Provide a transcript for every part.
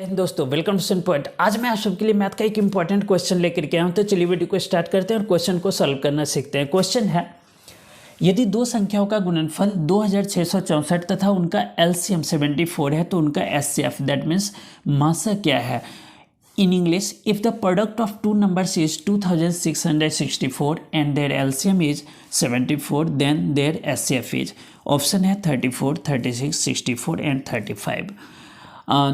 दोस्तों welcome to study point. आज मैं आप सबके लिए मैथ का एक इंपॉर्टेंट क्वेश्चन लेकर के आया हूं। तो चलिए वीडियो को स्टार्ट करते हैं और क्वेश्चन को सॉल्व करना सीखते हैं। क्वेश्चन है, यदि दो संख्याओं का गुणनफल 2664 तथा उनका एलसीएम 74 है तो उनका एचसीएफ दैट मीन्स मासा क्या है। In English, if the product of two numbers is 2664 and their LCM is 74, then their HCF is option है 34, 36, 64 एंड 35।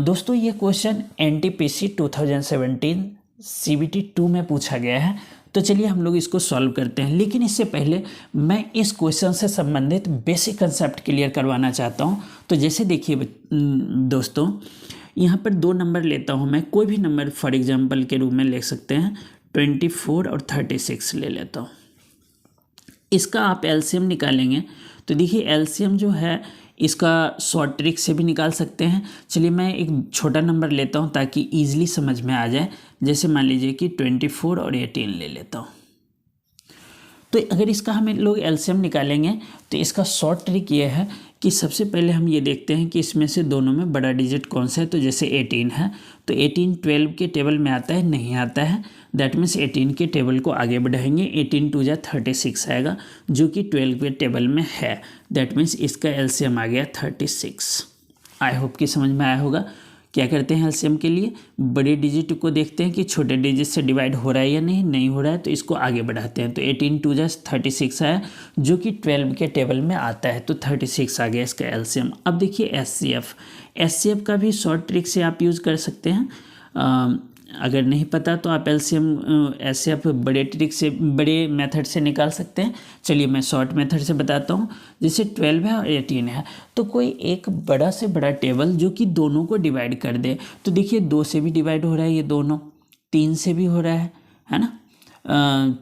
दोस्तों ये क्वेश्चन NTPC 2017 CBT 2 में पूछा गया है। तो चलिए हम लोग इसको सॉल्व करते हैं, लेकिन इससे पहले मैं इस क्वेश्चन से संबंधित बेसिक कंसेप्ट क्लियर करवाना चाहता हूँ। तो जैसे देखिए दोस्तों, यहाँ पर दो नंबर लेता हूँ मैं, कोई भी नंबर फॉर एग्जांपल के रूप में ले सकते हैं। 24 और 36 ले लेता हूँ। इसका आप एलसीएम निकालेंगे तो देखिए एलसीएम जो है इसका शॉर्ट ट्रिक से भी निकाल सकते हैं। चलिए मैं एक छोटा नंबर लेता हूँ ताकि ईजिली समझ में आ जाए। जैसे मान लीजिए कि 24 और 18 ले लेता हूँ। तो अगर इसका हम लोग एलसीएम निकालेंगे तो इसका शॉर्ट ट्रिक ये है कि सबसे पहले हम ये देखते हैं कि इसमें से दोनों में बड़ा डिजिट कौन सा है। तो जैसे 18 है तो 18 12 के टेबल में आता है, नहीं आता है। दैट मीन्स 18 के टेबल को आगे बढ़ाएंगे, 18 2 जा 36 आएगा जो कि 12 के टेबल में है। दैट मीन्स इसका एलसीएम आ गया 36। आई होप कि समझ में आया होगा। क्या करते हैं एलसीएम के लिए, बड़े डिजिट को देखते हैं कि छोटे डिजिट से डिवाइड हो रहा है या नहीं हो रहा है, तो इसको आगे बढ़ाते हैं। तो 18 2 जा 36 आया जो कि 12 के टेबल में आता है, तो 36 आ गया इसका एलसीएम। अब देखिए एचसीएफ का भी शॉर्ट ट्रिक से आप यूज़ कर सकते हैं। अगर नहीं पता तो आप एलसीएम एचसीएफ बड़े ट्रिक से, बड़े मेथड से निकाल सकते हैं। चलिए मैं शॉर्ट मेथड से बताता हूँ। जैसे 12 है और 18 है तो कोई एक बड़ा से बड़ा टेबल जो कि दोनों को डिवाइड कर दे। तो देखिए 2 से भी डिवाइड हो रहा है ये दोनों, 3 से भी हो रहा है ना,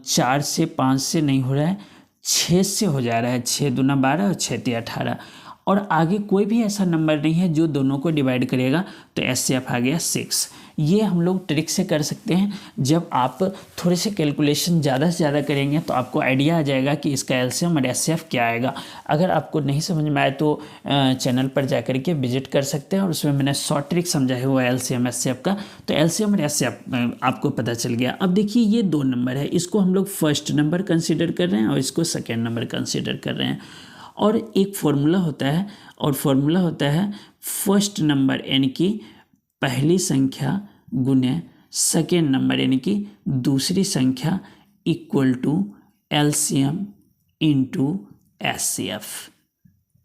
4 से 5 से नहीं हो रहा है, 6 से हो जा रहा है, 6 दूना 12 और 6 तिया 18। और आगे कोई भी ऐसा नंबर नहीं है जो दोनों को डिवाइड करेगा, तो एचसीएफ आ गया 6। ये हम लोग ट्रिक से कर सकते हैं। जब आप थोड़े से कैलकुलेशन ज़्यादा से ज़्यादा करेंगे तो आपको आइडिया आ जाएगा कि इसका एलसीएम और एचसीएफ क्या आएगा। अगर आपको नहीं समझ में आए तो चैनल पर जाकर के विजिट कर सकते हैं और उसमें मैंने शॉर्ट ट्रिक समझाया हुआ है एलसीएम एचसीएफ का। तो एलसीएम और एचसीएफ आपको पता चल गया। अब देखिए ये दो नंबर है, इसको हम लोग फर्स्ट नंबर कंसिडर कर रहे हैं और इसको सेकेंड नंबर कंसिडर कर रहे हैं। और एक फॉर्मूला होता है, और फॉर्मूला होता है फर्स्ट नंबर यानी कि पहली संख्या गुने सेकेंड नंबर यानी कि दूसरी संख्या equal to LCM into HCF.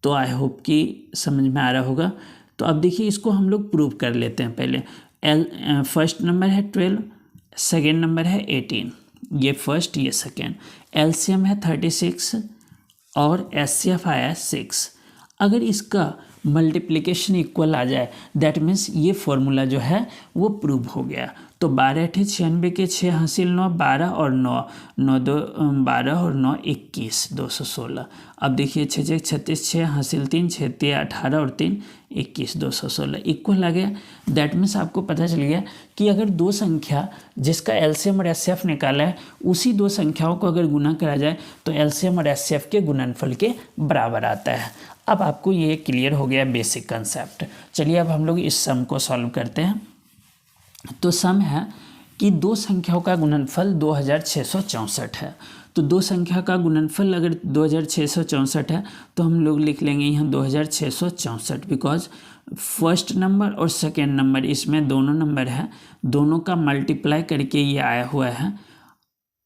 तो आई होप कि समझ में आ रहा होगा। तो अब देखिए इसको हम लोग प्रूव कर लेते हैं। पहले फर्स्ट नंबर है 12, सेकेंड नंबर है 18, ये फर्स्ट ये सेकेंड, एलसीएम है 36 और एचसीएफ आया 6। अगर इसका मल्टीप्लिकेशन इक्वल आ जाए दैट मीन्स ये फॉर्मूला जो है वो प्रूव हो गया। तो 12 × 96 के 6 हासिल 9, 12 और 9, 9 2 12 और 9 21, 216। अब देखिए 6 6 36, 6 हासिल 3, 6 3 18 और 3 21, 216 इक्वल आ गया। दैट मीन्स आपको पता चल गया कि अगर दो संख्या जिसका एलसीएम और एचसीएफ निकाला है उसी दो संख्याओं को अगर गुना करा जाए तो एलसीएम और एचसीएफ के गुणनफल के बराबर आता है। अब आपको ये क्लियर हो गया बेसिक कंसेप्ट। चलिए अब हम लोग इस सम को सॉल्व करते हैं। तो सम है कि दो संख्याओं का गुणनफल 2664 है। तो दो संख्या का गुणनफल अगर 2664 है तो हम लोग लिख लेंगे यहाँ 2664, बिकॉज फर्स्ट नंबर और सेकेंड नंबर इसमें दोनों नंबर है, दोनों का मल्टीप्लाई करके ये आया हुआ है।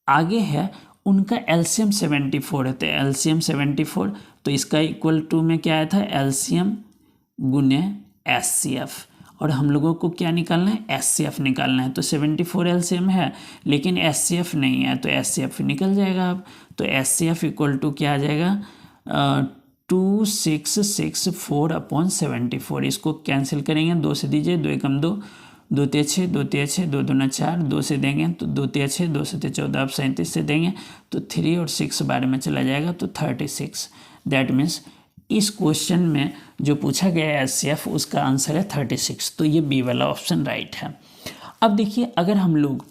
आगे है उनका एलसीएम 74 है, तो एलसीएम 74, तो इसका इक्वल टू में क्या आया था, एलसीएम गुने एचसीएफ। और हम लोगों को क्या निकालना है, एचसीएफ निकालना है। तो 74 एलसीएम है लेकिन एचसीएफ नहीं है, तो एचसीएफ निकल जाएगा। अब तो एचसीएफ इक्वल टू क्या आ जाएगा, 2664/74। इसको कैंसिल करेंगे, 2 से दीजिए, 2 एकम 2, 2 तिया 6, 2 तिया 6, 2 दूना 4, 2 से देंगे तो 2 तिया 6, 2 से 14, आप 37 से देंगे तो 3 और 6 बारे में चला जाएगा तो 36। दैट मीन्स इस क्वेश्चन में जो पूछा गया है एचसीएफ उसका आंसर है 36। तो ये बी वाला ऑप्शन राइट है। अब देखिए अगर हम लोग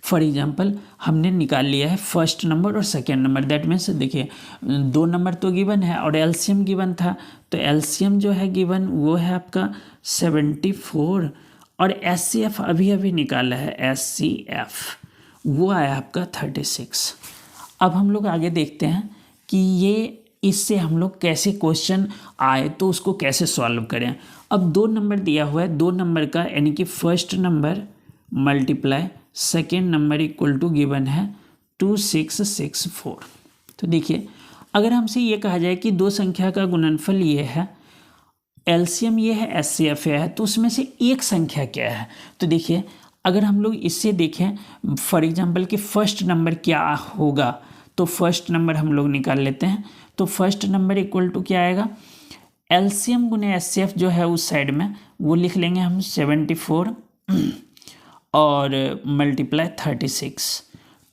फॉर एग्जांपल हमने निकाल लिया है फर्स्ट नंबर और सेकेंड नंबर, दैट मीन्स देखिए दो नंबर तो गिवन है और एलसीएम गिवन था। तो एलसीएम जो है गिवन वो है आपका 74 और SCF अभी अभी निकाला है SCF, वो आया आपका 36। अब हम लोग आगे देखते हैं कि ये इससे हम लोग कैसे क्वेश्चन आए तो उसको कैसे सॉल्व करें। अब 2 नंबर दिया हुआ है, 2 नंबर का यानी कि first number multiply second number equal to given है 2664। तो देखिए अगर हमसे ये कहा जाए कि 2 संख्या का गुणनफल ये है, एलसीएम ये है, एचसीएफ है, तो उसमें से एक संख्या क्या है। तो देखिए अगर हम लोग इससे देखें फॉर एग्जांपल कि फर्स्ट नंबर क्या होगा, तो फर्स्ट नंबर हम लोग निकाल लेते हैं। तो फर्स्ट नंबर इक्वल टू क्या आएगा, एलसीएम गुने एचसीएफ जो है उस साइड में वो लिख लेंगे हम 74 और मल्टीप्लाई 36।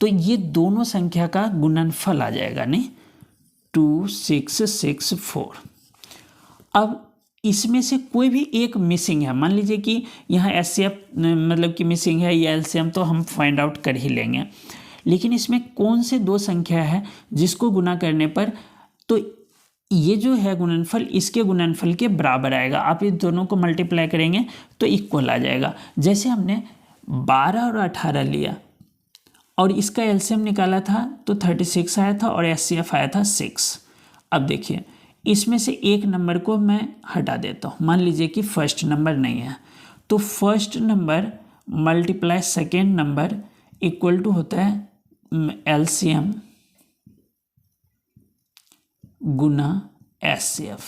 तो ये दोनों संख्या का गुणनफल आ जाएगा नहीं 2664। अब इसमें से कोई भी एक मिसिंग है, मान लीजिए कि यहाँ एचसीएफ मतलब कि मिसिंग है या एलसीएम, तो हम फाइंड आउट कर ही लेंगे। लेकिन इसमें कौन से 2 संख्या है जिसको गुना करने पर तो ये जो है गुणनफल इसके गुणनफल के बराबर आएगा। आप इन दोनों को मल्टीप्लाई करेंगे तो इक्वल आ जाएगा। जैसे हमने 12 और 18 लिया और इसका एलसीएम निकाला था तो 36 आया था और एचसीएफ आया था 6। अब देखिए इसमें से एक नंबर को मैं हटा देता हूँ, मान लीजिए कि फर्स्ट नंबर नहीं है, तो first number multiply second number equal to होता है एलसीएम गुना एचसीएफ।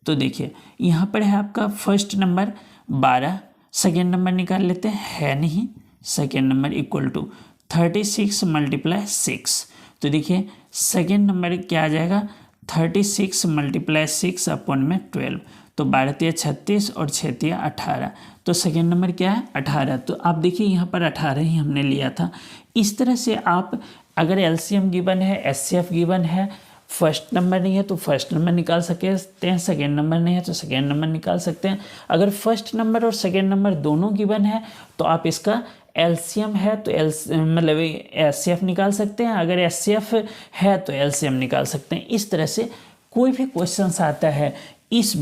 तो देखिए यहाँ पर है आपका फर्स्ट नंबर 12, सेकेंड नंबर निकाल लेते हैं, है नहीं, second number equal to 36 multiply 6। तो देखिए सेकेंड नंबर क्या आ जाएगा 36 मल्टीप्लाई 6 अपॉन में 12, तो 12 36 और 6 18। तो सेकेंड नंबर क्या है 18। तो आप देखिए यहाँ पर 18 ही हमने लिया था। इस तरह से आप अगर एलसीएम गिवन है, एचसीएफ गिवन है, फर्स्ट नंबर नहीं है तो फर्स्ट नंबर निकाल सकते हैं, सेकेंड नंबर नहीं है तो सेकेंड नंबर निकाल सकते हैं। अगर फर्स्ट नंबर और सेकेंड नंबर दोनों गिवन है तो आप इसका एलसीएम है तो मतलब एचसीएफ निकाल सकते हैं, अगर एचसीएफ है तो एलसीएम निकाल सकते हैं। इस तरह से कोई भी क्वेश्चन आता है इस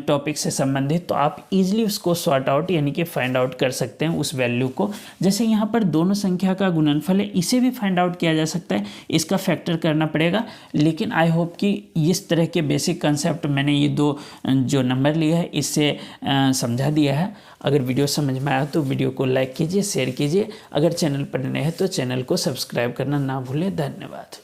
टॉपिक से संबंधित तो आप इजीली उसको सॉर्ट आउट यानी कि फाइंड आउट कर सकते हैं उस वैल्यू को। जैसे यहाँ पर दोनों संख्या का गुणनफल है, इसे भी फाइंड आउट किया जा सकता है, इसका फैक्टर करना पड़ेगा। लेकिन आई होप कि इस तरह के बेसिक कंसेप्ट मैंने ये 2 जो नंबर लिया है इससे समझा दिया है। अगर वीडियो समझ में आया तो वीडियो को लाइक कीजिए, शेयर कीजिए। अगर चैनल पर नए हैं तो चैनल को सब्सक्राइब करना ना भूलें। धन्यवाद।